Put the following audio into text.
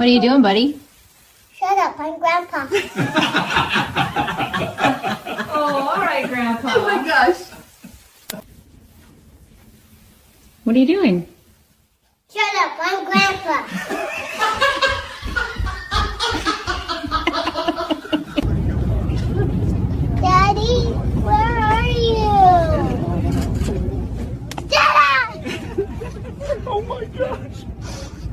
What are you doing, buddy? Shut up, I'm Grandpa. Oh, all right, Grandpa. Oh my gosh. What are you doing?